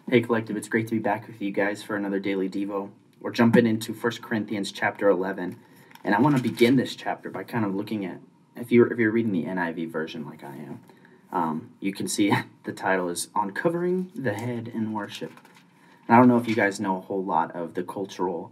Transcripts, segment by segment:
Hey Collective, it's great to be back with you guys for another Daily Devo. We're jumping into 1 Corinthians chapter 11, and I want to begin this chapter by kind of looking at, if you're reading the NIV version like I am, you can see the title is Uncovering the Head in Worship. And I don't know if you guys know a whole lot of the cultural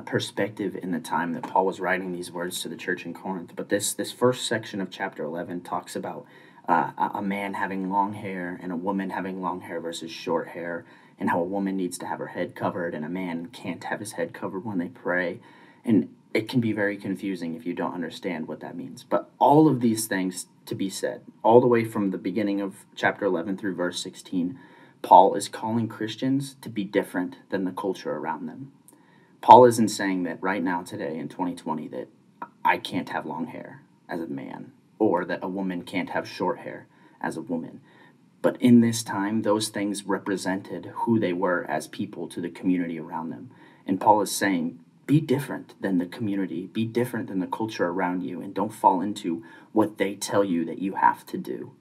perspective in the time that Paul was writing these words to the church in Corinth, but this first section of chapter 11 talks about a man having long hair and a woman having long hair versus short hair, and how a woman needs to have her head covered and a man can't have his head covered when they pray. And it can be very confusing if you don't understand what that means. But all of these things to be said, all the way from the beginning of chapter 11 through verse 16, Paul is calling Christians to be different than the culture around them. Paul isn't saying that right now, today, in 2020, that I can't have long hair as a man, or that a woman can't have short hair as a woman. But in this time, those things represented who they were as people to the community around them. And Paul is saying, be different than the community, be different than the culture around you, and don't fall into what they tell you that you have to do.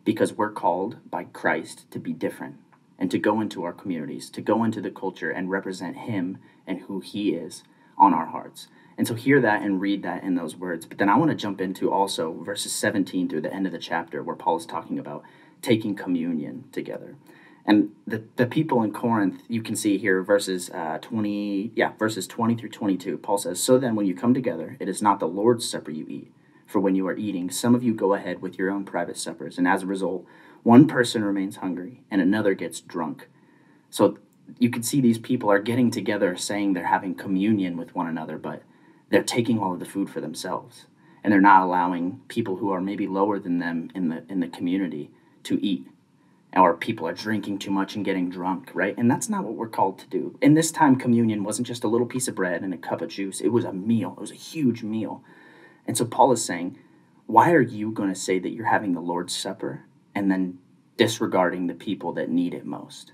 Because we're called by Christ to be different and to go into our communities, to go into the culture and represent him and who he is on our hearts. And so hear that and read that in those words. But then I want to jump into also verses 17 through the end of the chapter where Paul is talking about taking communion together. And the people in Corinth, you can see here verses 20 through 22. Paul says, "So then when you come together, it is not the Lord's supper you eat. For when you are eating, some of you go ahead with your own private suppers. And as a result, one person remains hungry and another gets drunk." So you can see these people are getting together saying they're having communion with one another, but they're taking all of the food for themselves. And they're not allowing people who are maybe lower than them in the community to eat. Or people are drinking too much and getting drunk, right? And that's not what we're called to do. In this time, communion wasn't just a little piece of bread and a cup of juice. It was a meal. It was a huge meal. And so Paul is saying, why are you going to say that you're having the Lord's Supper and then disregarding the people that need it most?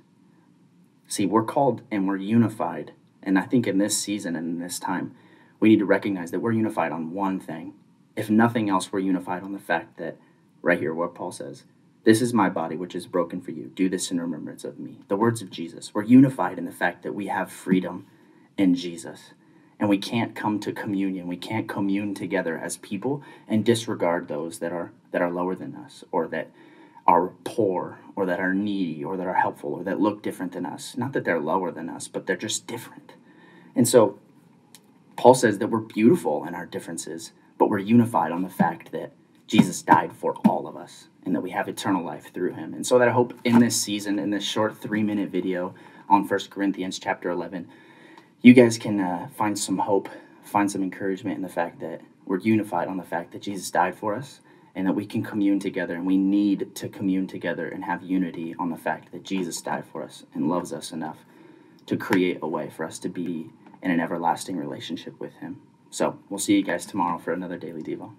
See, we're called and we're unified. And I think in this season and in this time, we need to recognize that we're unified on one thing. If nothing else, we're unified on the fact that, right here, what Paul says, "This is my body, which is broken for you. Do this in remembrance of me." The words of Jesus. We're unified in the fact that we have freedom in Jesus. And we can't come to communion. We can't commune together as people and disregard those that are lower than us, or that are poor, or that are needy, or that are helpful, or that look different than us. Not that they're lower than us, but they're just different. And so Paul says that we're beautiful in our differences, but we're unified on the fact that Jesus died for all of us and that we have eternal life through him. And so that I hope in this season, in this short 3-minute video on 1 Corinthians chapter 11, you guys can find some hope, find some encouragement in the fact that we're unified on the fact that Jesus died for us and that we can commune together, and we need to commune together and have unity on the fact that Jesus died for us and loves us enough to create a way for us to be in an everlasting relationship with him. So we'll see you guys tomorrow for another Daily Devo.